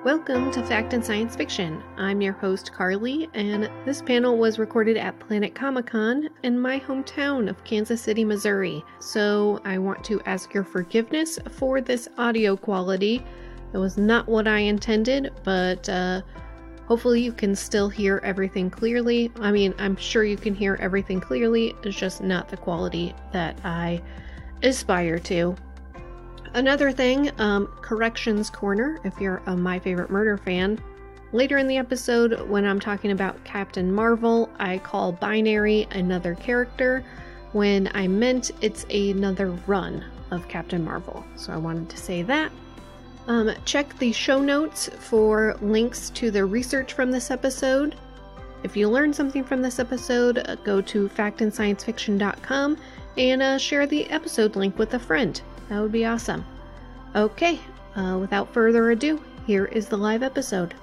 Welcome to Fact and Science Fiction. I'm your host, Carly, and this panel was recorded at Planet Comicon in my hometown of Kansas City, Missouri. So I want to ask your forgiveness for this audio quality. It was not what I intended, but hopefully you can still hear everything clearly. I mean, I'm sure you can hear everything clearly. It's just not the quality that I aspire to. Another thing, corrections corner, if you're a My Favorite Murder fan. Later in the episode, when I'm talking about Captain Marvel, I call Binary another character, when I meant it's another run of Captain Marvel. So I wanted to say that. Check the show notes for links to the research from this episode. If you learned something from this episode, go to factandsciencefiction.com and share the episode link with a friend. That would be awesome. Okay, without further ado, here is the live episode.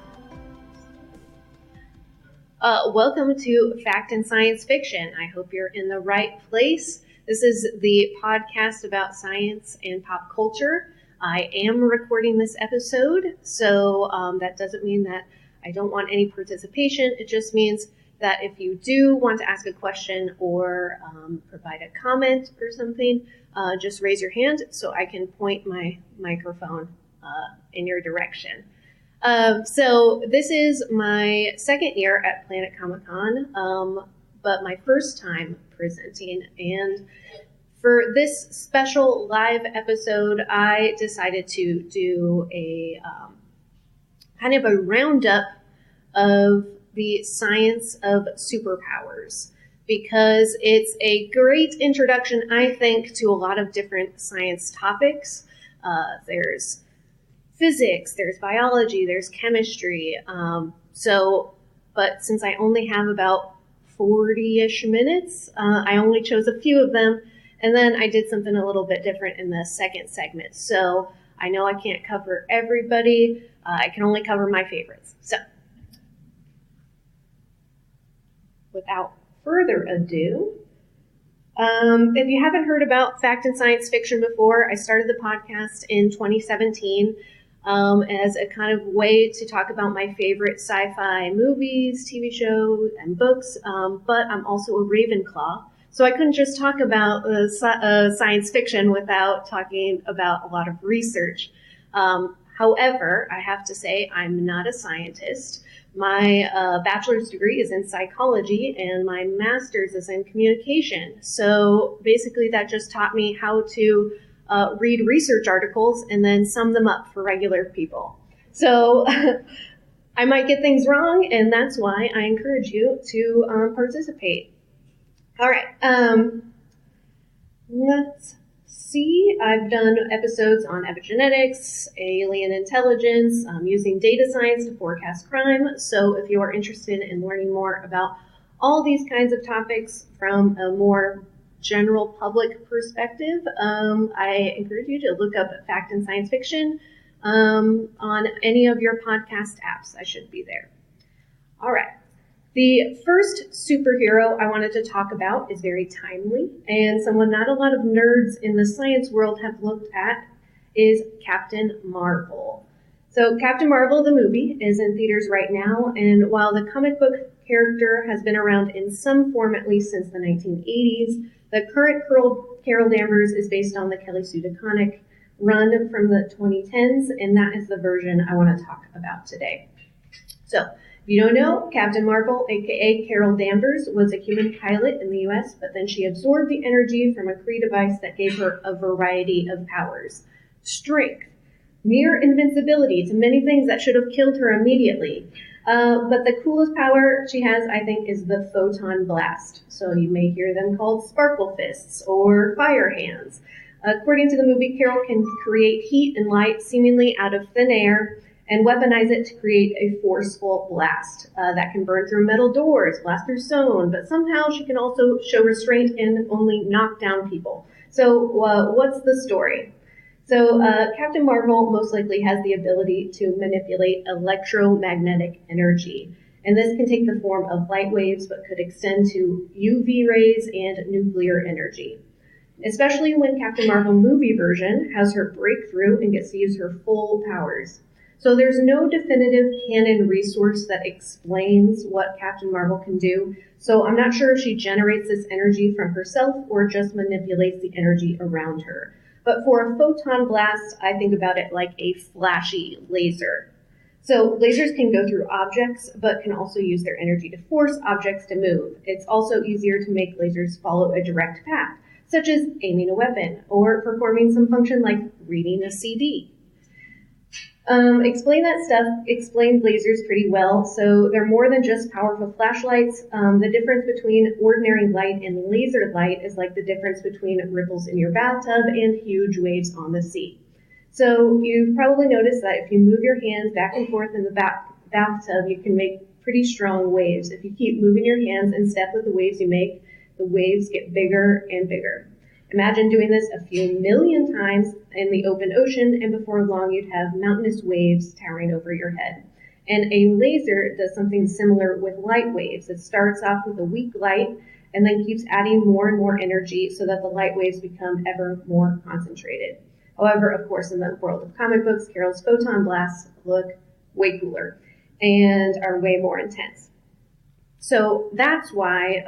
Welcome to Fact and Science Fiction. I hope you're in the right place. This is the podcast about science and pop culture. I am recording this episode, so that doesn't mean that I don't want any participation. It just means that if you do want to ask a question or provide a comment or something, just raise your hand so I can point my microphone in your direction. So this is my second year at Planet Comicon, but my first time presenting. And for this special live episode, I decided to do a kind of a roundup of the science of superpowers, because it's a great introduction, I think, to a lot of different science topics. There's physics, there's biology, there's chemistry. But since I only have about 40-ish minutes, I only chose a few of them, and then I did something a little bit different in the second segment. So I know I can't cover everybody. I can only cover my favorites. So without further ado, if you haven't heard about Fact and Science Fiction before, I started the podcast in 2017 as a kind of way to talk about my favorite sci-fi movies, TV shows, and books, but I'm also a Ravenclaw, so I couldn't just talk about science fiction without talking about a lot of research. However, I have to say I'm not a scientist. My bachelor's degree is in psychology, and my master's is in communication. So basically that just taught me how to read research articles and then sum them up for regular people. So I might get things wrong, and that's why I encourage you to participate. All right, let's see. I've done episodes on epigenetics, alien intelligence, using data science to forecast crime. So if you are interested in learning more about all these kinds of topics from a more general public perspective, I encourage you to look up Fact and Science Fiction on any of your podcast apps. I should be there. All right. The first superhero I wanted to talk about is very timely, and someone not a lot of nerds in the science world have looked at is Captain Marvel. So Captain Marvel, the movie, is in theaters right now, and while the comic book character has been around in some form at least since the 1980s, the current Carol Danvers is based on the Kelly Sue DeConnick run from the 2010s, and that is the version I want to talk about today. So, if you don't know, Captain Marvel, aka Carol Danvers, was a human pilot in the US, but then she absorbed the energy from a Kree device that gave her a variety of powers. Strength, near invincibility to many things that should have killed her immediately. But the coolest power she has, I think, is the photon blast. So you may hear them called sparkle fists or fire hands. According to the movie, Carol can create heat and light seemingly out of thin air and weaponize it to create a forceful blast that can burn through metal doors, blast through stone, but somehow she can also show restraint and only knock down people. So what's the story? So Captain Marvel most likely has the ability to manipulate electromagnetic energy. And this can take the form of light waves, but could extend to UV rays and nuclear energy. Especially when Captain Marvel movie version has her breakthrough and gets to use her full powers. So there's no definitive canon resource that explains what Captain Marvel can do. So I'm not sure if she generates this energy from herself or just manipulates the energy around her. But for a photon blast, I think about it like a flashy laser. So lasers can go through objects, but can also use their energy to force objects to move. It's also easier to make lasers follow a direct path, such as aiming a weapon or performing some function like reading a CD. Explained lasers pretty well. So they're more than just powerful flashlights. The difference between ordinary light and laser light is like the difference between ripples in your bathtub and huge waves on the sea. So you've probably noticed that if you move your hands back and forth in the bathtub, you can make pretty strong waves. If you keep moving your hands in step with the waves you make, the waves get bigger and bigger. Imagine doing this a few million times in the open ocean, and before long you'd have mountainous waves towering over your head. And a laser does something similar with light waves. It starts off with a weak light and then keeps adding more and more energy so that the light waves become ever more concentrated. However, of course, in the world of comic books, Carol's photon blasts look way cooler and are way more intense. So that's why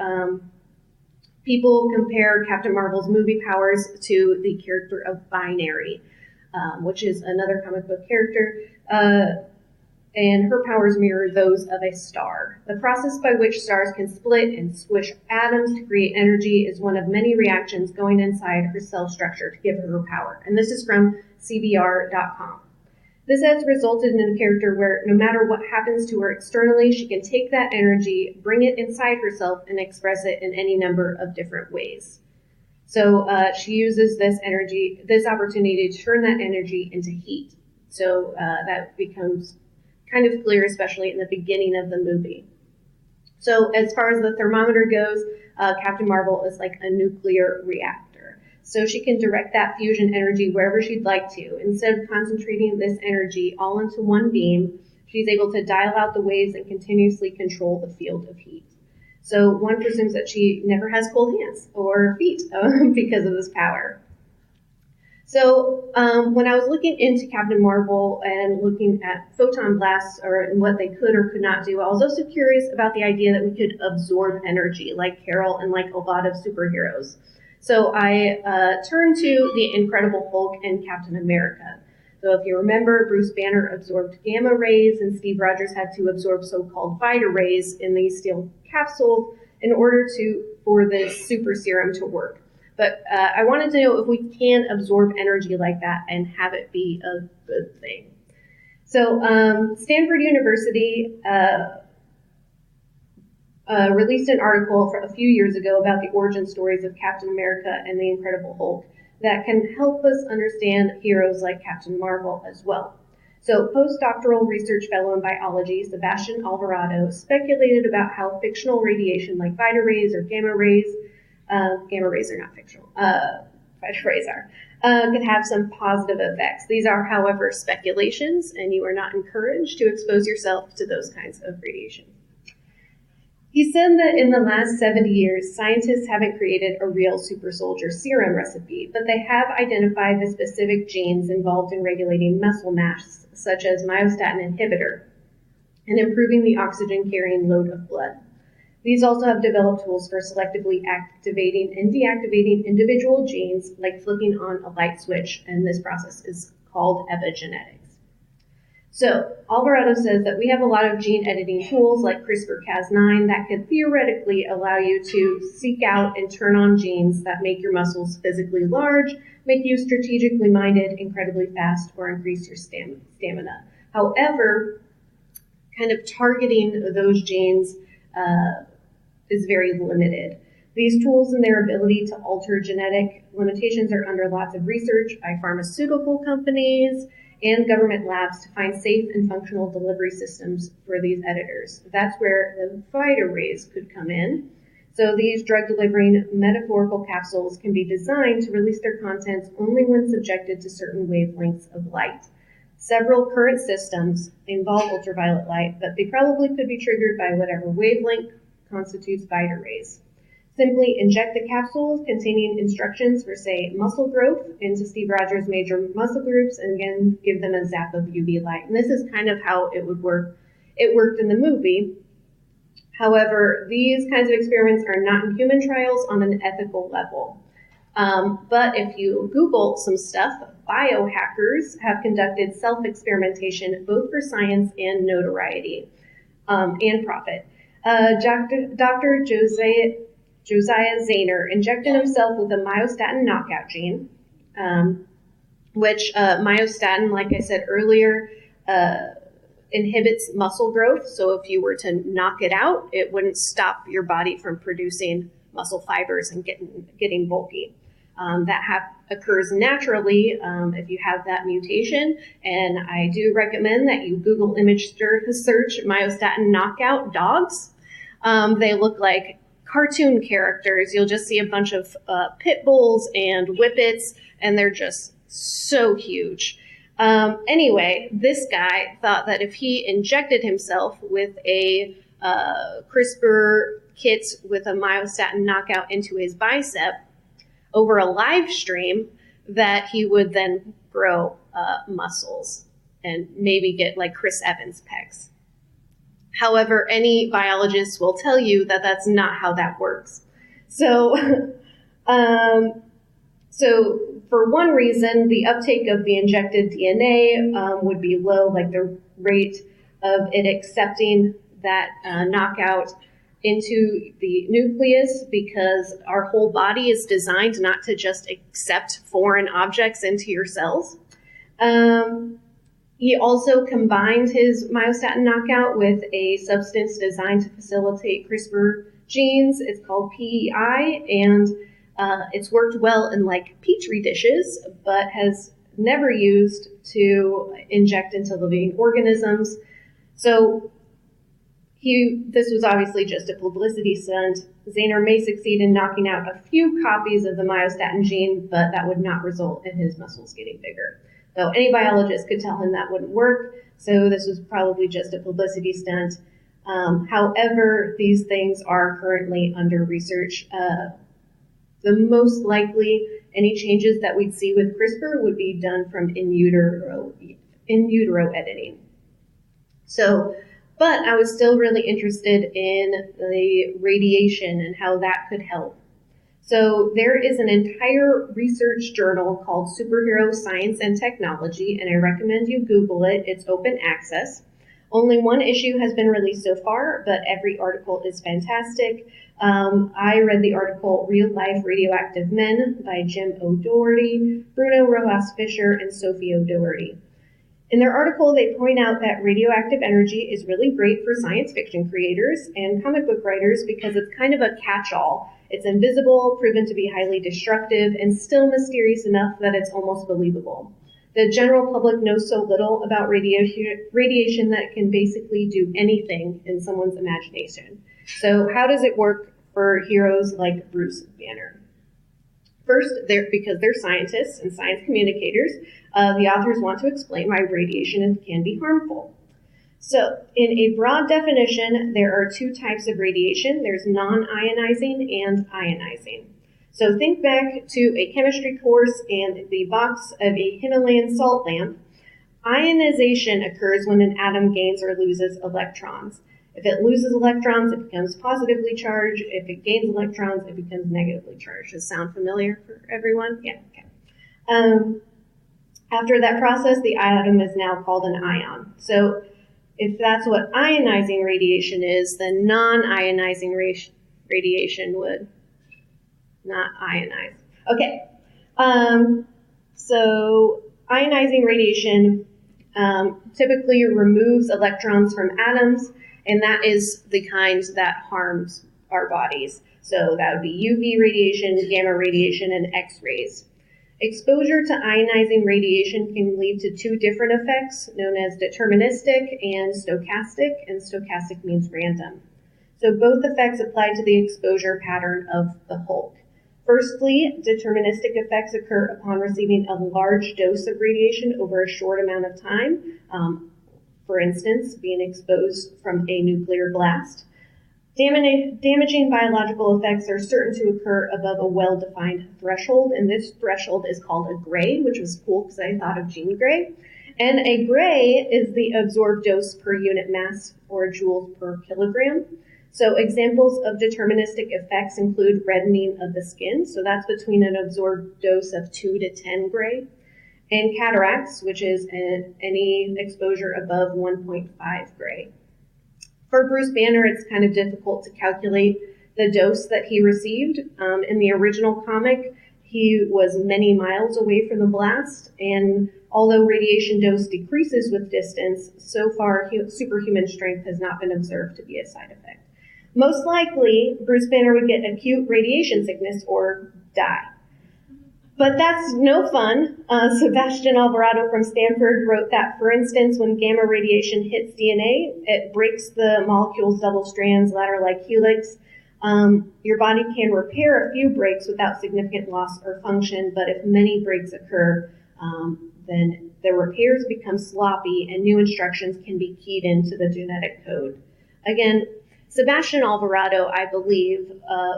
people compare Captain Marvel's movie powers to the character of Binary, which is another comic book character, and her powers mirror those of a star. The process by which stars can split and squish atoms to create energy is one of many reactions going inside her cell structure to give her her power. And this is from CBR.com. This has resulted in a character where no matter what happens to her externally, she can take that energy, bring it inside herself, and express it in any number of different ways. So she uses this opportunity to turn that energy into heat. So that becomes kind of clear, especially in the beginning of the movie. So as far as the thermometer goes, Captain Marvel is like a nuclear reactor. So she can direct that fusion energy wherever she'd like to. Instead of concentrating this energy all into one beam, she's able to dial out the waves and continuously control the field of heat. So one presumes that she never has cold hands or feet because of this power. So when I was looking into Captain Marvel and looking at photon blasts or what they could or could not do, I was also curious about the idea that we could absorb energy like Carol and like a lot of superheroes. So I turned to the Incredible Hulk and Captain America. So if you remember, Bruce Banner absorbed gamma rays and Steve Rogers had to absorb so-called Vita rays in these steel capsules in order for this super serum to work. But I wanted to know if we can absorb energy like that and have it be a good thing. So Stanford University released an article a few years ago about the origin stories of Captain America and the Incredible Hulk that can help us understand heroes like Captain Marvel as well. So postdoctoral research fellow in biology, Sebastian Alvarado, speculated about how fictional radiation like Vita rays or gamma rays are not fictional, Vita rays are, could have some positive effects. These are, however, speculations, and you are not encouraged to expose yourself to those kinds of radiation. He said that in the last 70 years, scientists haven't created a real super soldier serum recipe, but they have identified the specific genes involved in regulating muscle mass, such as myostatin inhibitor, and improving the oxygen carrying load of blood. These also have developed tools for selectively activating and deactivating individual genes, like flipping on a light switch, and this process is called epigenetics. So, Alvarado says that we have a lot of gene editing tools like CRISPR-Cas9 that could theoretically allow you to seek out and turn on genes that make your muscles physically large, make you strategically minded, incredibly fast, or increase your stamina. However, kind of targeting those genes is very limited. These tools and their ability to alter genetic limitations are under lots of research by pharmaceutical companies and government labs to find safe and functional delivery systems for these editors. That's where the Vita rays could come in. So these drug-delivering metaphorical capsules can be designed to release their contents only when subjected to certain wavelengths of light. Several current systems involve ultraviolet light, but they probably could be triggered by whatever wavelength constitutes Vita rays. simply inject the capsules containing instructions for, say, muscle growth into Steve Rogers' major muscle groups, and again, give them a zap of UV light. And this is kind of how it would work. It worked in the movie. However, these kinds of experiments are not in human trials on an ethical level. But if you Google some stuff, biohackers have conducted self-experimentation both for science and notoriety and profit. Dr. Josiah Zahner injected himself with a myostatin knockout gene, which myostatin, like I said earlier, inhibits muscle growth. So if you were to knock it out, it wouldn't stop your body from producing muscle fibers and getting bulky. That occurs naturally if you have that mutation. And I do recommend that you Google image search myostatin knockout dogs. They look like cartoon characters. You'll just see a bunch of pit bulls and whippets, and they're just so huge. Anyway, this guy thought that if he injected himself with a CRISPR kit with a myostatin knockout into his bicep over a live stream, that he would then grow muscles and maybe get like Chris Evans pecs. However, any biologist will tell you that that's not how that works. So, so for one reason, the uptake of the injected DNA would be low, like the rate of it accepting that knockout into the nucleus, because our whole body is designed not to just accept foreign objects into your cells. He also combined his myostatin knockout with a substance designed to facilitate CRISPR genes. It's called PEI, and it's worked well in like petri dishes, but has never used to inject into living organisms. So this was obviously just a publicity stunt. Zahner may succeed in knocking out a few copies of the myostatin gene, but that would not result in his muscles getting bigger. So any biologist could tell him that wouldn't work, so this was probably just a publicity stunt. However, these things are currently under research. The most likely, any changes that we'd see with CRISPR would be done from in utero editing. So, but I was still really interested in the radiation and how that could help. So there is an entire research journal called Superhero Science and Technology, and I recommend you Google it. It's open access. Only one issue has been released so far, but every article is fantastic. I read the article Real Life Radioactive Men by Jim O'Doherty, Bruno Rojas Fisher, and Sophie O'Doherty. In their article, they point out that radioactive energy is really great for science fiction creators and comic book writers because it's kind of a catch-all. It's invisible, proven to be highly destructive, and still mysterious enough that it's almost believable. The general public knows so little about radiation that it can basically do anything in someone's imagination. So how does it work for heroes like Bruce Banner? First, because they're scientists and science communicators, the authors want to explain why radiation can be harmful. So, in a broad definition, there are two types of radiation. There's non-ionizing and ionizing. So think back to a chemistry course and the box of a Himalayan salt lamp. Ionization occurs when an atom gains or loses electrons. If it loses electrons, it becomes positively charged. If it gains electrons, it becomes negatively charged. Does that sound familiar for everyone? Yeah, okay. After that process, the atom is now called an ion. So if that's what ionizing radiation is, then non-ionizing radiation would not ionize. Okay. So ionizing radiation typically removes electrons from atoms, and that is the kind that harms our bodies. So that would be UV radiation, gamma radiation, and X-rays. Exposure to ionizing radiation can lead to two different effects known as deterministic and stochastic, and stochastic means random. So both effects apply to the exposure pattern of the Hulk. Firstly, deterministic effects occur upon receiving a large dose of radiation over a short amount of time, for instance, being exposed from a nuclear blast. Damaging biological effects are certain to occur above a well-defined threshold, and this threshold is called a gray, which was cool because I thought of Jean Grey. And a gray is the absorbed dose per unit mass, or joules per kilogram. So examples of deterministic effects include reddening of the skin, so that's between an absorbed dose of 2 to 10 gray, and cataracts, which is any exposure above 1.5 gray. For Bruce Banner, it's kind of difficult to calculate the dose that he received. In the original comic, he was many miles away from the blast, and although radiation dose decreases with distance, so far superhuman strength has not been observed to be a side effect. Most likely, Bruce Banner would get acute radiation sickness or die. But that's no fun. Sebastian Alvarado from Stanford wrote that, for instance, when gamma radiation hits DNA, it breaks the molecule's double strands, ladder-like helix. Your body can repair a few breaks without significant loss or function, but if many breaks occur, then the repairs become sloppy and new instructions can be keyed into the genetic code. Again, Sebastian Alvarado, I believe,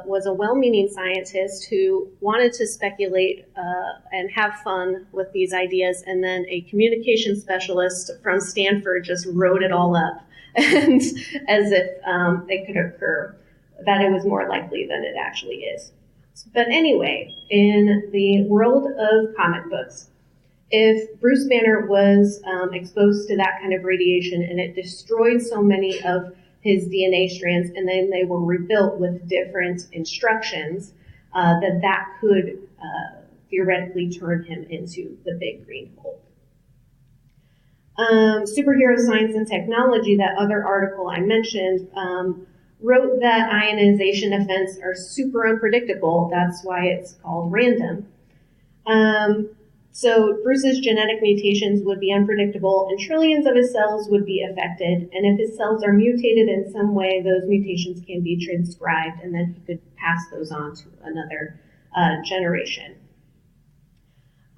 was a well-meaning scientist who wanted to speculate and have fun with these ideas, and then a communication specialist from Stanford just wrote it all up and as if they could occur, that it was more likely than it actually is. But anyway, in the world of comic books, if Bruce Banner was exposed to that kind of radiation and it destroyed so many of his DNA strands, and then they were rebuilt with different instructions, that could theoretically turn him into the Big Green Hulk. Superhero Science and Technology, that other article I mentioned, wrote that ionization events are super unpredictable. That's why it's called random. So Bruce's genetic mutations would be unpredictable, and trillions of his cells would be affected. And if his cells are mutated in some way, those mutations can be transcribed, and then he could pass those on to another generation.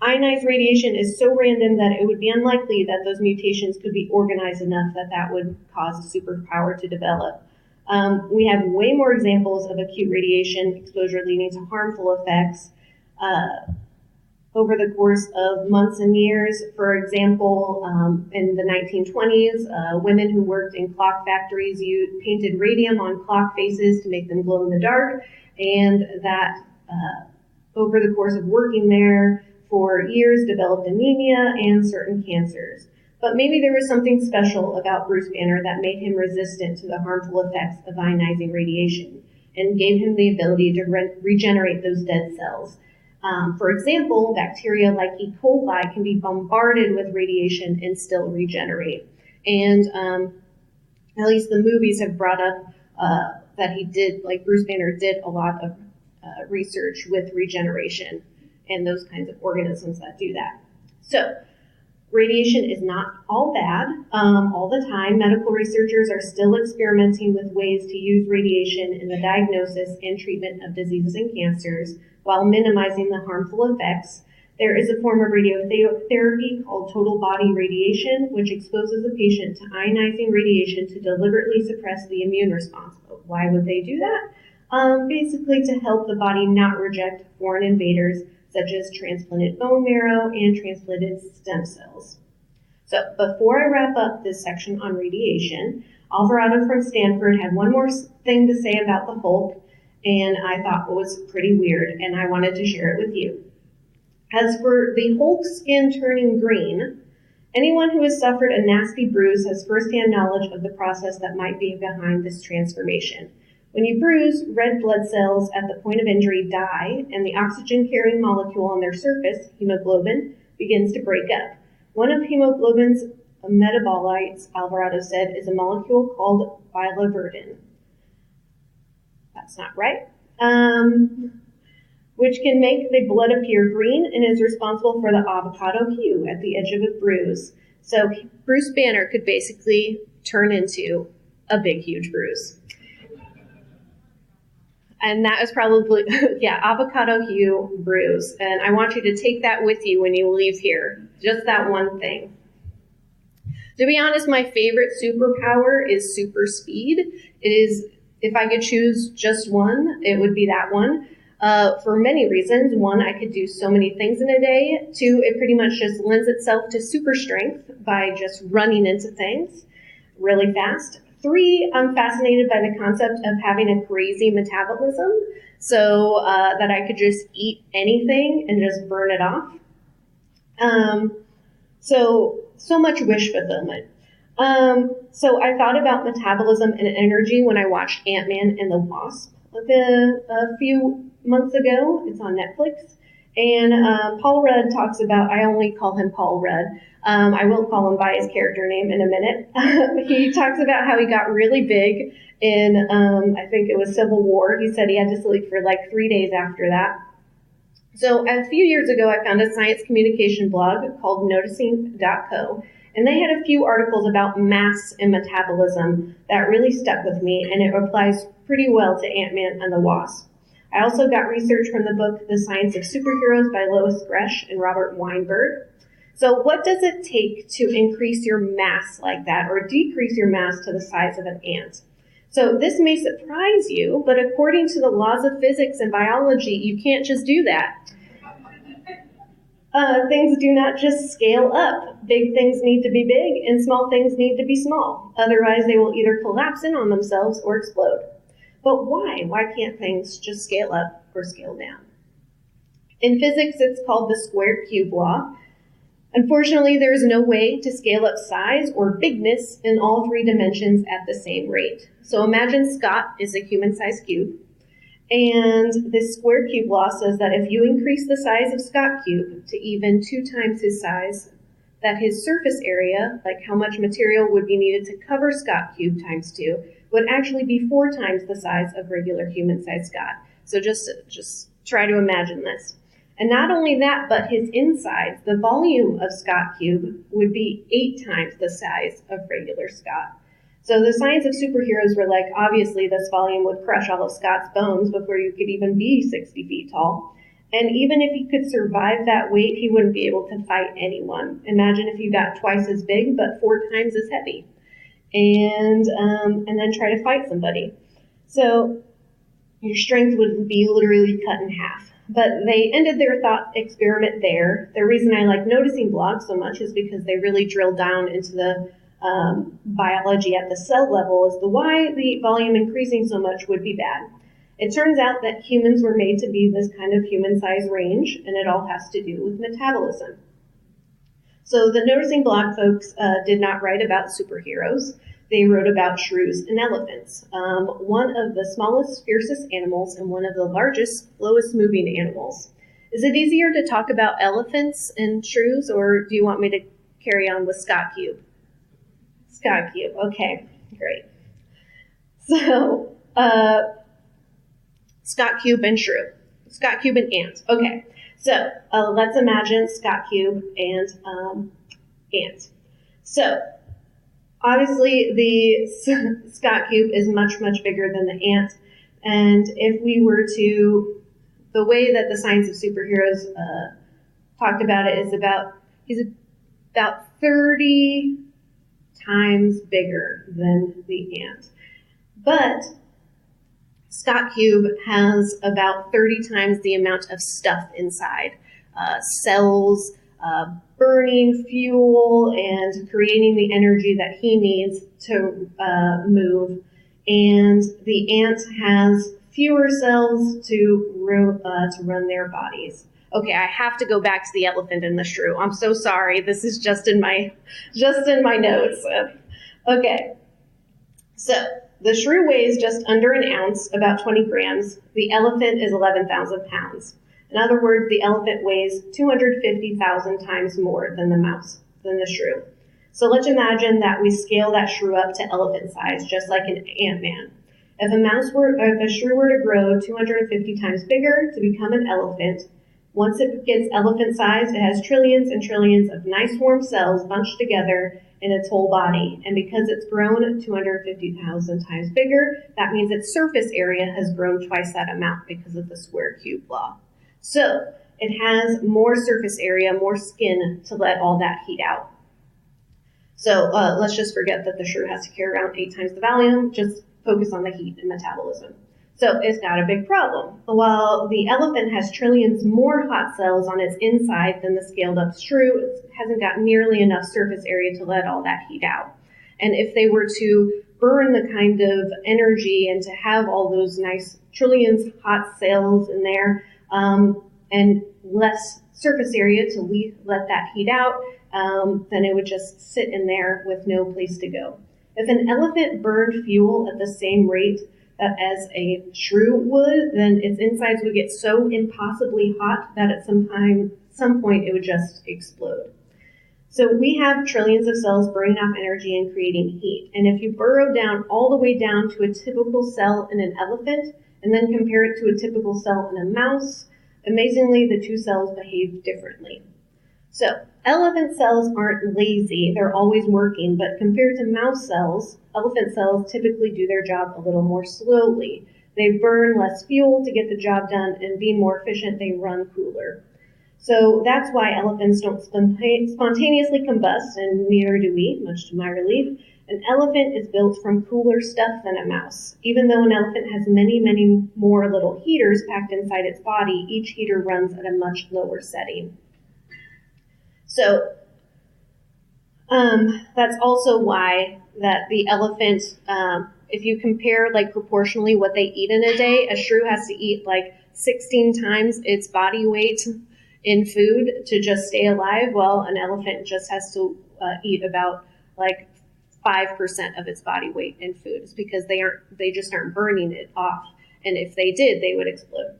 Ionized radiation is so random that it would be unlikely that those mutations could be organized enough that that would cause a superpower to develop. We have way more examples of acute radiation exposure leading to harmful effects over the course of months and years. For example, in the 1920s, women who worked in clock factories painted radium on clock faces to make them glow in the dark, and that over the course of working there for years developed anemia and certain cancers. But maybe there was something special about Bruce Banner that made him resistant to the harmful effects of ionizing radiation and gave him the ability to regenerate those dead cells. For example, bacteria like E. coli can be bombarded with radiation and still regenerate. And at least the movies have brought up that he did, like Bruce Banner did a lot of research with regeneration and those kinds of organisms that do that. So radiation is not all bad all the time. Medical researchers are still experimenting with ways to use radiation in the diagnosis and treatment of diseases and cancers while minimizing the harmful effects. There is a form of radiotherapy called total body radiation, which exposes a patient to ionizing radiation to deliberately suppress the immune response. But why would they do that? Basically to help the body not reject foreign invaders, such as transplanted bone marrow and transplanted stem cells. So before I wrap up this section on radiation, Alvarado from Stanford had one more thing to say about the Hulk, and I thought it was pretty weird, and I wanted to share it with you. As for the Hulk skin turning green, anyone who has suffered a nasty bruise has firsthand knowledge of the process that might be behind this transformation. When you bruise, red blood cells at the point of injury die, and the oxygen-carrying molecule on their surface, hemoglobin, begins to break up. One of hemoglobin's metabolites, Alvarado said, is a molecule called biliverdin. That's not right. Which can make the blood appear green and is responsible for the avocado hue at the edge of a bruise. So Bruce Banner could basically turn into a big, huge bruise. And that is probably, avocado hue bruise. And I want you to take that with you when you leave here. Just that one thing. To be honest, my favorite superpower is super speed. It If I could choose just one, it would be that one. For many reasons. One, I could do so many things in a day. Two, it pretty much just lends itself to super strength by just running into things really fast. Three, I'm fascinated by the concept of having a crazy metabolism, so that I could just eat anything and just burn it off. So much wish fulfillment. So I thought about metabolism and energy when I watched Ant-Man and the Wasp a few months ago. It's on Netflix. And Paul Rudd talks about, I only call him Paul Rudd. I will call him by his character name in a minute. He talks about how he got really big in, I think it was Civil War. He said he had to sleep for like 3 days after that. So a few years ago, I found a science communication blog called noticing.co, and they had a few articles about mass and metabolism that really stuck with me, and it applies pretty well to Ant-Man and the Wasp. I also got research from the book The Science of Superheroes by Lois Gresh and Robert Weinberg. So what does it take to increase your mass like that, or decrease your mass to the size of an ant? So this may surprise you, but according to the laws of physics and biology, you can't just do that. Things do not just scale up. Big things need to be big, and small things need to be small. Otherwise, they will either collapse in on themselves or explode. But why? Why can't things just scale up or scale down? In physics, it's called the square cube law. Unfortunately, there is no way to scale up size or bigness in all three dimensions at the same rate. So imagine Scott is a human-sized cube. And this square cube law says that if you increase the size of Scott cube to even 2 times his size, that his surface area, like how much material would be needed to cover Scott cube times 2, would actually be 4 times the size of regular human-sized Scott. So just try to imagine this. And not only that, but his insides, the volume of Scott cube, would be 8 times the size of regular Scott. So the Science of Superheroes were like, obviously this volume would crush all of Scott's bones before you could even be 60 feet tall. And even if he could survive that weight, he wouldn't be able to fight anyone. Imagine if you got twice as big, but 4 times as heavy. And then try to fight somebody. So your strength would be literally cut in half. But they ended their thought experiment there. The reason I like noticing blogs so much is because they really drill down into the biology at the cell level as to why the volume increasing so much would be bad. It turns out that humans were made to be this kind of human-sized range, and it all has to do with metabolism. So the Noticing blog folks did not write about superheroes. They wrote about shrews and elephants, one of the smallest, fiercest animals and one of the largest, slowest moving animals. Is it easier to talk about elephants and shrews, or do you want me to carry on with Scott Cube? Scott Cube, okay, great. So, Scott Cube and shrew. Scott Cube and ant. Okay, so let's imagine Scott Cube and ant. So, obviously, the Scott Cube is much, much bigger than the ant. And if we were to, the way that the Science of Superheroes talked about it is he's about 30 times bigger than the ant. But Scott Cube has about 30 times the amount of stuff inside. Cells, burning fuel, and creating the energy that he needs to move. And the ant has fewer cells to run their bodies. Okay, I have to go back to the elephant and the shrew. I'm so sorry. This is just in my notes. Okay, so the shrew weighs just under an ounce, about 20 grams. The elephant is 11,000 pounds. In other words, the elephant weighs 250,000 times more than the shrew. So let's imagine that we scale that shrew up to elephant size, just like an Ant-Man. If a shrew were to grow 250 times bigger to become an elephant, once it gets elephant sized, it has trillions and trillions of nice warm cells bunched together in its whole body. And because it's grown 250,000 times bigger, that means its surface area has grown twice that amount because of the square cube law. So it has more surface area, more skin to let all that heat out. So let's just forget that the shrew has to carry around 8 times the volume. Just focus on the heat and metabolism. So it's got a big problem. While the elephant has trillions more hot cells on its inside than the scaled up shrew, it hasn't got nearly enough surface area to let all that heat out. And if they were to burn the kind of energy and to have all those nice trillions hot cells in there, and less surface area to let that heat out, then it would just sit in there with no place to go. If an elephant burned fuel at the same rate as a shrew would, then its insides would get so impossibly hot that at some point it would just explode. So we have trillions of cells burning off energy and creating heat. And if you burrow down all the way down to a typical cell in an elephant and then compare it to a typical cell in a mouse, amazingly, the two cells behave differently. So elephant cells aren't lazy, they're always working, but compared to mouse cells, elephant cells typically do their job a little more slowly. They burn less fuel to get the job done, and being more efficient, they run cooler. So that's why elephants don't spontaneously combust, and neither do we, much to my relief. An elephant is built from cooler stuff than a mouse. Even though an elephant has many, many more little heaters packed inside its body, each heater runs at a much lower setting. So that's also why that the elephant, if you compare like proportionally what they eat in a day, a shrew has to eat like 16 times its body weight in food to just stay alive, while an elephant just has to eat about like 5% of its body weight in food. It's because they just aren't burning it off. And if they did, they would explode.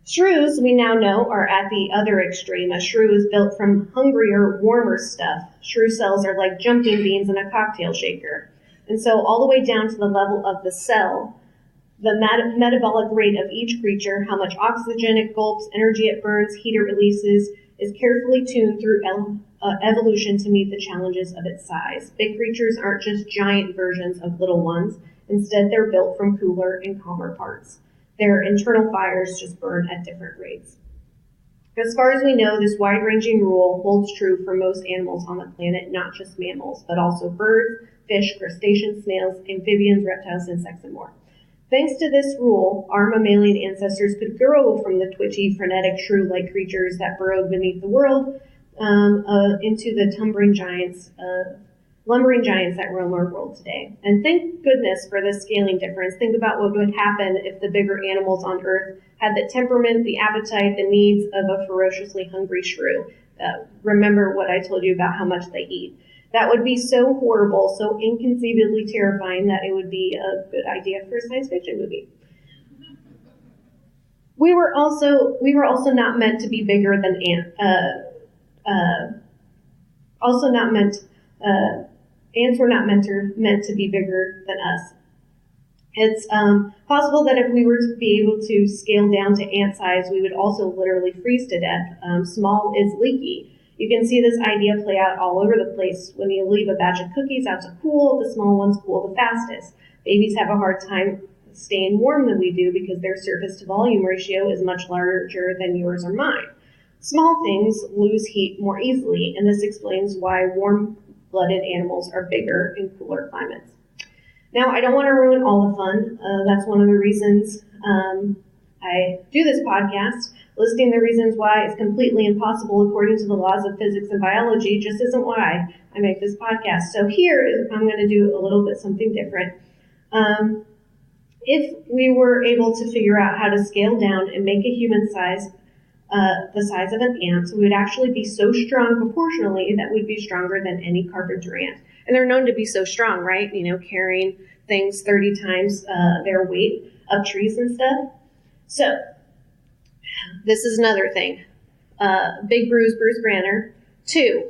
Shrews, we now know, are at the other extreme. A shrew is built from hungrier, warmer stuff. Shrew cells are like jumping beans in a cocktail shaker. And so all the way down to the level of the cell, the metabolic rate of each creature, how much oxygen it gulps, energy it burns, heat it releases, is carefully tuned through evolution to meet the challenges of its size. Big creatures aren't just giant versions of little ones. Instead, they're built from cooler and calmer parts. Their internal fires just burn at different rates. As far as we know, this wide-ranging rule holds true for most animals on the planet, not just mammals, but also birds, fish, crustaceans, snails, amphibians, reptiles, insects, and more. Thanks to this rule, our mammalian ancestors could grow from the twitchy, frenetic, shrew-like creatures that burrowed beneath the world into the lumbering giants that roam our world today. And thank goodness for this scaling difference. Think about what would happen if the bigger animals on Earth had the temperament, the appetite, the needs of a ferociously hungry shrew. Remember what I told you about how much they eat. That would be so horrible, so inconceivably terrifying that it would be a good idea for a science fiction movie. We were also not meant to be bigger than ants were not meant to be bigger than us. It's possible that if we were to be able to scale down to ant size, we would also literally freeze to death. Small is leaky. You can see this idea play out all over the place. When you leave a batch of cookies out to cool, the small ones cool the fastest. Babies have a hard time staying warm than we do because their surface to volume ratio is much larger than yours or mine. Small things lose heat more easily, and this explains why warm-blooded animals are bigger in cooler climates. Now, I don't want to ruin all the fun. That's one of the reasons I do this podcast. Listing the reasons why it's completely impossible according to the laws of physics and biology just isn't why I make this podcast. So here is I'm going to do a little bit something different. If we were able to figure out how to scale down and make a human size the size of an ant, we would actually be so strong proportionally that we'd be stronger than any carpenter ant. And they're known to be so strong, right? You know, carrying things 30 times their weight up trees and stuff. So, this is another thing. Big Bruce Banner. 2.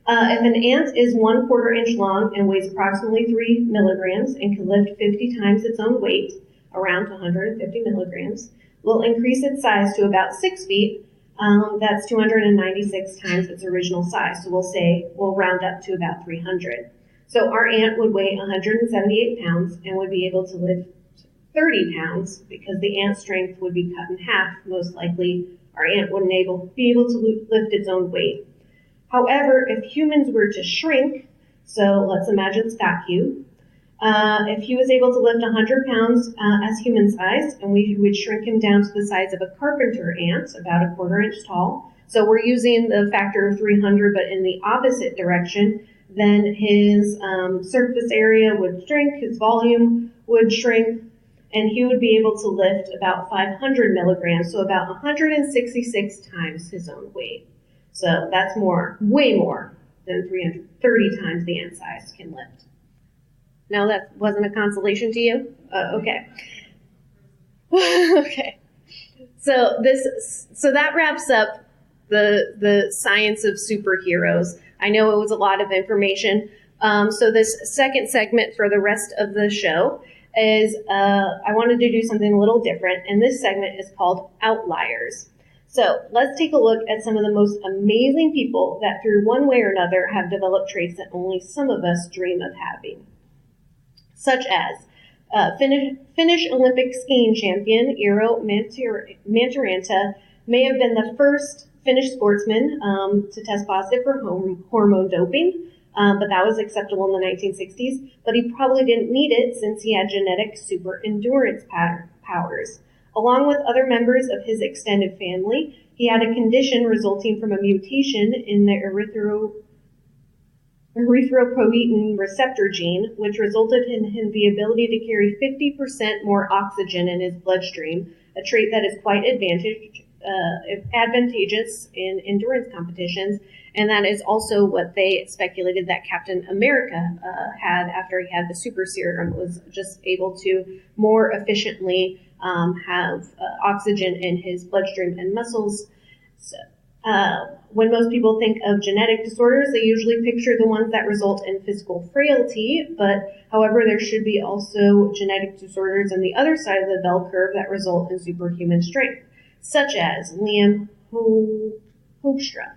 If an ant is 1/4 inch long and weighs approximately 3 milligrams and can lift 50 times its own weight, around 150 milligrams, will increase its size to about 6 feet. That's 296 times its original size. So we'll round up to about 300. So our ant would weigh 178 pounds and would be able to lift 30 pounds because the ant's strength would be cut in half. Most likely, our ant wouldn't be able to lift its own weight. However, if humans were to shrink, so let's imagine Scott Q, If he was able to lift 100 pounds as human size, and we would shrink him down to the size of a carpenter ant, about a quarter-inch tall. So we're using the factor of 300, but in the opposite direction. Then his surface area would shrink, his volume would shrink, and he would be able to lift about 500 milligrams, so about 166 times his own weight. So that's more, way more than 330 times the ant size can lift. No, that wasn't a consolation to you? Okay. Okay. So that wraps up the science of superheroes. I know it was a lot of information. So this second segment for the rest of the show is I wanted to do something a little different, and this segment is called Outliers. So let's take a look at some of the most amazing people that through one way or another have developed traits that only some of us dream of having. Such as Finnish Olympic skiing champion Eero Mantaranta may have been the first Finnish sportsman to test positive for hormone doping, but that was acceptable in the 1960s. But he probably didn't need it since he had genetic super endurance powers. Along with other members of his extended family, he had a condition resulting from a mutation in the erythropoietin receptor gene, which resulted in him the ability to carry 50% more oxygen in his bloodstream, a trait that is quite advantageous in endurance competitions, and that is also what they speculated that Captain America had after he had the super serum, was just able to more efficiently have oxygen in his bloodstream and muscles. So, when most people think of genetic disorders, they usually picture the ones that result in physical frailty, but however, there should be also genetic disorders on the other side of the bell curve that result in superhuman strength, such as Liam Hoekstra.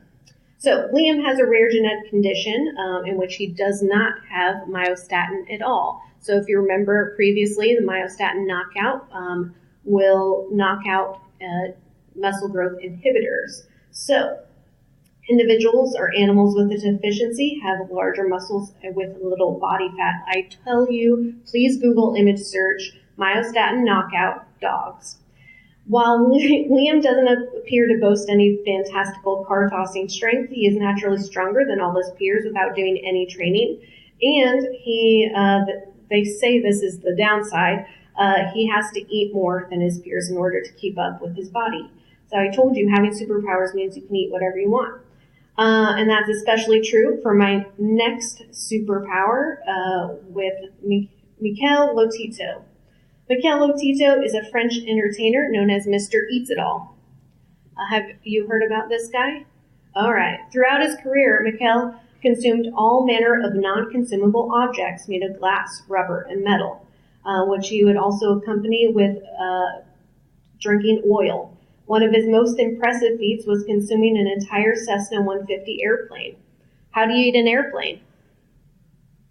So Liam has a rare genetic condition in which he does not have myostatin at all. So if you remember previously, the myostatin knockout will knock out muscle growth inhibitors. So individuals or animals with this deficiency have larger muscles with little body fat. I tell you, please Google image search myostatin knockout dogs. While Liam doesn't appear to boast any fantastical car-tossing strength, he is naturally stronger than all his peers without doing any training. And they say this is the downside, he has to eat more than his peers in order to keep up with his body. So I told you, having superpowers means you can eat whatever you want. And that's especially true for my next superpower with Mikel Lotito. Mikel Lotito is a French entertainer known as Mr. Eats-It-All. Have you heard about this guy? All right. Throughout his career, Mikel consumed all manner of non-consumable objects made of glass, rubber, and metal, which he would also accompany with drinking oil. One of his most impressive feats was consuming an entire Cessna 150 airplane. How do you eat an airplane?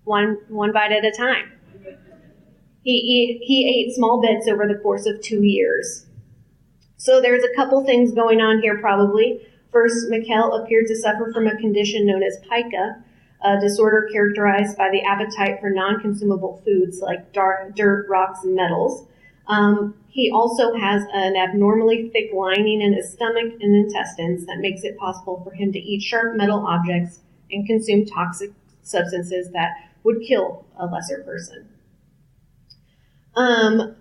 One bite at a time. He ate small bits over the course of 2 years. So there's a couple things going on here probably. First, Mikel appeared to suffer from a condition known as pica, a disorder characterized by the appetite for non-consumable foods like dirt, rocks, and metals. He also has an abnormally thick lining in his stomach and intestines that makes it possible for him to eat sharp metal objects and consume toxic substances that would kill a lesser person.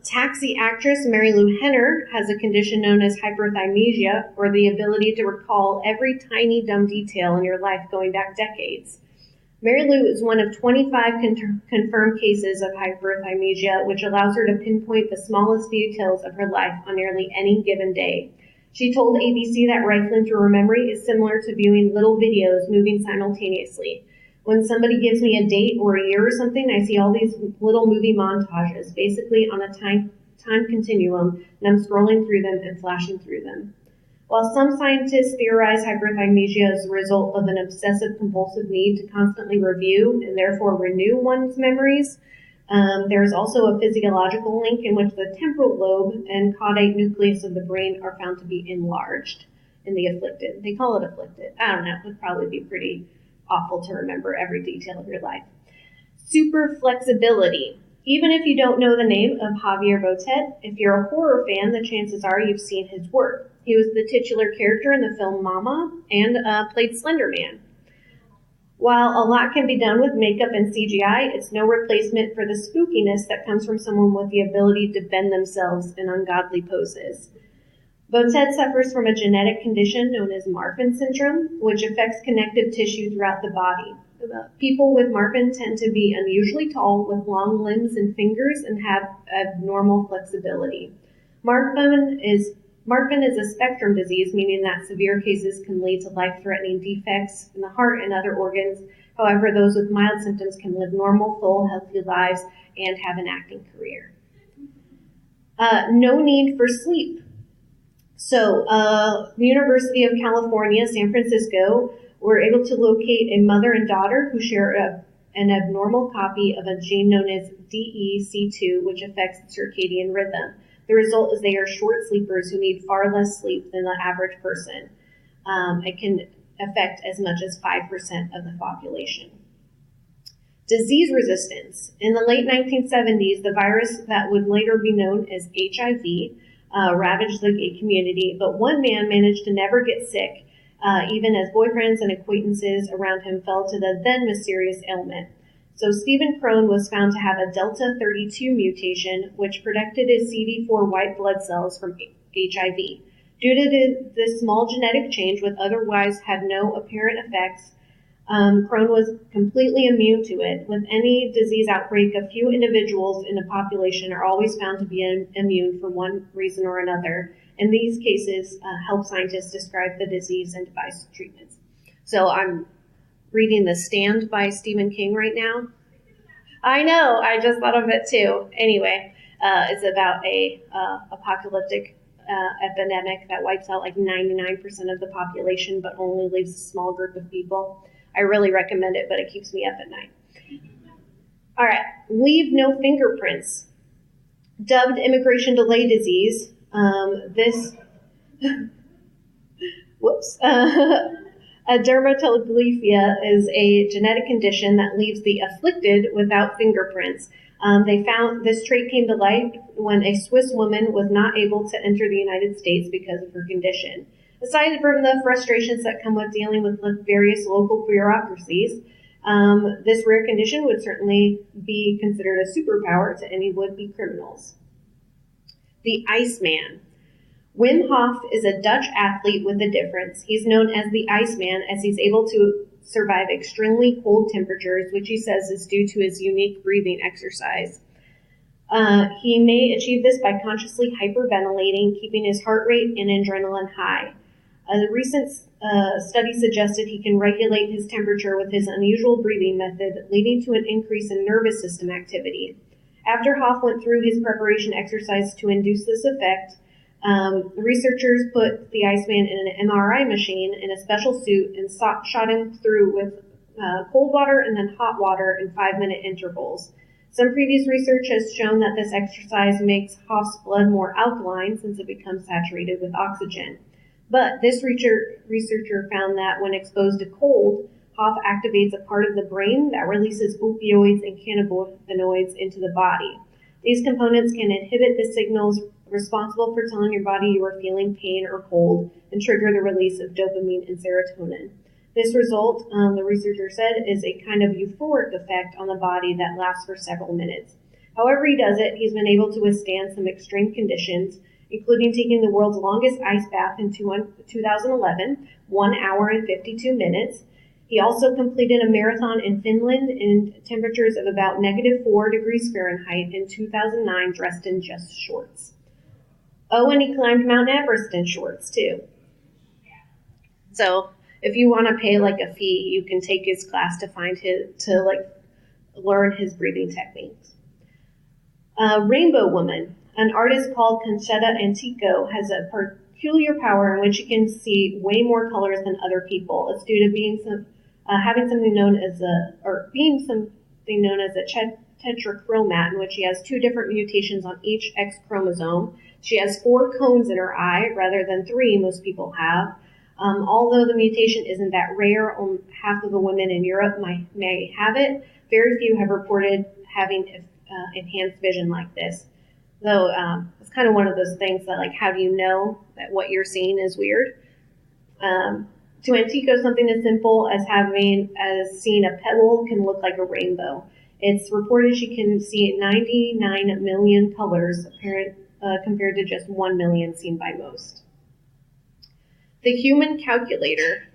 Taxi actress Mary Lou Henner has a condition known as hyperthymesia, or the ability to recall every tiny dumb detail in your life going back decades. Mary Lou is one of 25 confirmed cases of hyperthymesia, which allows her to pinpoint the smallest details of her life on nearly any given day. She told ABC that rifling through her memory is similar to viewing little videos moving simultaneously. When somebody gives me a date or a year or something, I see all these little movie montages, basically on a time continuum, and I'm scrolling through them and flashing through them. While some scientists theorize hyperthymesia as a result of an obsessive-compulsive need to constantly review and therefore renew one's memories, there is also a physiological link in which the temporal lobe and caudate nucleus of the brain are found to be enlarged in the afflicted. They call it afflicted. I don't know. It would probably be pretty awful to remember every detail of your life. Super flexibility. Even if you don't know the name of Javier Botet, if you're a horror fan, the chances are you've seen his work. He was the titular character in the film Mama and played Slender Man. While a lot can be done with makeup and CGI, it's no replacement for the spookiness that comes from someone with the ability to bend themselves in ungodly poses. Botet suffers from a genetic condition known as Marfan syndrome, which affects connective tissue throughout the body. People with Marfan tend to be unusually tall with long limbs and fingers and have abnormal flexibility. Marfan is a spectrum disease, meaning that severe cases can lead to life-threatening defects in the heart and other organs. However, those with mild symptoms can live normal, full, healthy lives and have an acting career. No need for sleep. So, the University of California, San Francisco, were able to locate a mother and daughter who share an abnormal copy of a gene known as DEC2, which affects circadian rhythm. The result is they are short sleepers who need far less sleep than the average person. It can affect as much as 5% of the population. Disease resistance. In the late 1970s, the virus that would later be known as HIV ravaged the gay community, but one man managed to never get sick, even as boyfriends and acquaintances around him fell to the then mysterious ailment. So Stephen Crone was found to have a Delta 32 mutation, which protected his CD4 white blood cells from HIV. Due to this small genetic change, which otherwise had no apparent effects, Crone was completely immune to it. With any disease outbreak, a few individuals in a population are always found to be immune for one reason or another. In these cases, help scientists describe the disease and devise treatments. So I'm reading The Stand by Stephen King right now. I know, I just thought of it too. Anyway, it's about a apocalyptic epidemic that wipes out like 99% of the population, but only leaves a small group of people. I really recommend it, but it keeps me up at night. All right, leave no fingerprints. Dubbed immigration delay disease, a dermatoglyphia is a genetic condition that leaves the afflicted without fingerprints. They found this trait came to light when a Swiss woman was not able to enter the United States because of her condition. Aside from the frustrations that come with dealing with the various local bureaucracies, this rare condition would certainly be considered a superpower to any would-be criminals. The Iceman. Wim Hof is a Dutch athlete with a difference. He's known as the Iceman as he's able to survive extremely cold temperatures, which he says is due to his unique breathing exercise. He may achieve this by consciously hyperventilating, keeping his heart rate and adrenaline high. The recent study suggested he can regulate his temperature with his unusual breathing method, leading to an increase in nervous system activity. After Hof went through his preparation exercise to induce this effect, researchers put the Iceman in an MRI machine in a special suit and shot him through with cold water and then hot water in 5-minute intervals. Some previous research has shown that this exercise makes Hof's blood more alkaline since it becomes saturated with oxygen. But this researcher found that when exposed to cold, Hof activates a part of the brain that releases opioids and cannabinoids into the body. These components can inhibit the signals responsible for telling your body you are feeling pain or cold and trigger the release of dopamine and serotonin. This result, the researcher said, is a kind of euphoric effect on the body that lasts for several minutes. However he does it, he's been able to withstand some extreme conditions, including taking the world's longest ice bath in 2011, 1 hour and 52 minutes. He also completed a marathon in Finland in temperatures of about -4 degrees Fahrenheit in 2009, dressed in just shorts. Oh, and he climbed Mount Everest in shorts, too. So, if you want to pay like a fee, you can take his class to learn his breathing techniques. Rainbow Woman. An artist called Conchetta Antico has a peculiar power in which she can see way more colors than other people. It's due to having something known as a tetrachromat, in which she has 2 different mutations on each X chromosome. She has 4 cones in her eye rather than 3 most people have. Although the mutation isn't that rare, half of the women in Europe may have it. Very few have reported having enhanced vision like this. Though it's kind of one of those things that, like, how do you know that what you're seeing is weird? To Antico, something as simple as seeing a pebble can look like a rainbow. It's reported she can see 99 million colors, compared to just 1 million seen by most. The human calculator.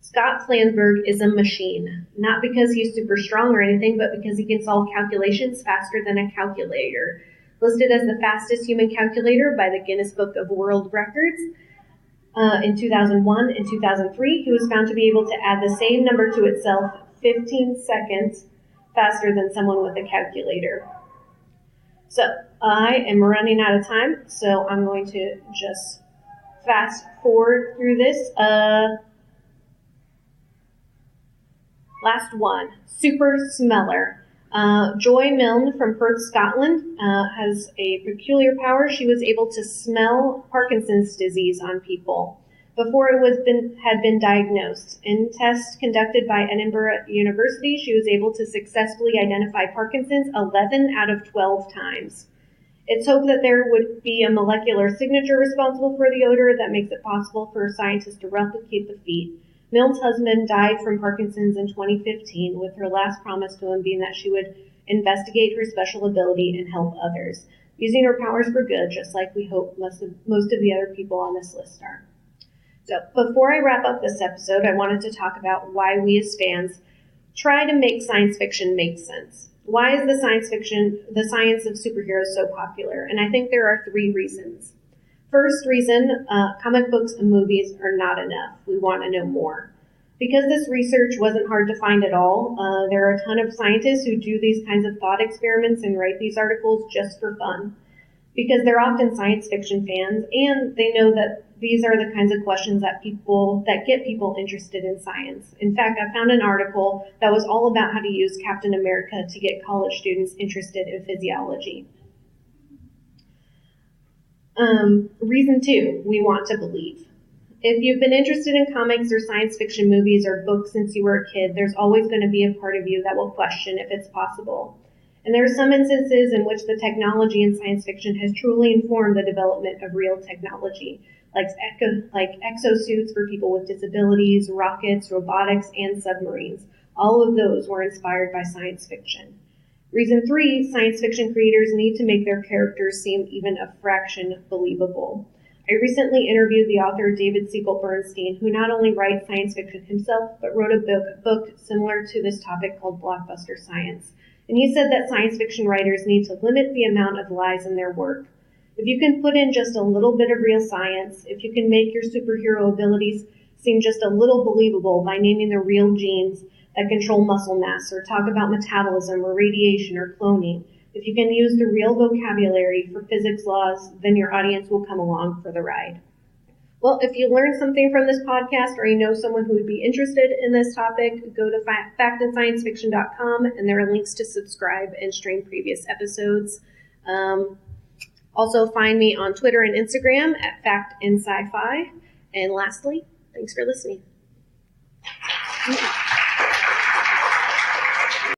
Scott Flansburgh is a machine, not because he's super strong or anything, but because he can solve calculations faster than a calculator. Listed as the fastest human calculator by the Guinness Book of World Records in 2001 and 2003, he was found to be able to add the same number to itself 15 seconds faster than someone with a calculator. So I am running out of time, so I'm going to just fast forward through this. Last one, super smeller. Joy Milne from Perth, Scotland, has a peculiar power. She was able to smell Parkinson's disease on people before it had been diagnosed. In tests conducted by Edinburgh University, she was able to successfully identify Parkinson's 11 out of 12 times. It's hoped that there would be a molecular signature responsible for the odor that makes it possible for scientists to replicate the feat. Milne's husband died from Parkinson's in 2015, with her last promise to him being that she would investigate her special ability and help others, using her powers for good, just like we hope most of the other people on this list are. So before I wrap up this episode, I wanted to talk about why we as fans try to make science fiction make sense. Why is the science of superheroes so popular? And I think there are 3 reasons. First reason, comic books and movies are not enough. We want to know more. Because this research wasn't hard to find at all, there are a ton of scientists who do these kinds of thought experiments and write these articles just for fun. Because they're often science fiction fans, and they know that these are the kinds of questions that get people interested in science. In fact, I found an article that was all about how to use Captain America to get college students interested in physiology. Reason 2, we want to believe. If you've been interested in comics or science fiction movies or books since you were a kid, there's always going to be a part of you that will question if it's possible. And there are some instances in which the technology in science fiction has truly informed the development of real technology, like exosuits for people with disabilities, rockets, robotics, and submarines. All of those were inspired by science fiction. Reason 3, science fiction creators need to make their characters seem even a fraction believable. I recently interviewed the author David Siegel Bernstein, who not only writes science fiction himself, but wrote a book similar to this topic called Blockbuster Science. And he said that science fiction writers need to limit the amount of lies in their work. If you can put in just a little bit of real science, if you can make your superhero abilities seem just a little believable by naming the real genes that control muscle mass, or talk about metabolism or radiation or cloning, if you can use the real vocabulary for physics laws, then your audience will come along for the ride. Well, if you learned something from this podcast, or you know someone who would be interested in this topic, go to factandsciencefiction.com, and there are links to subscribe and stream previous episodes. Also find me on Twitter and Instagram at factandsci-fi. And lastly, thanks for listening.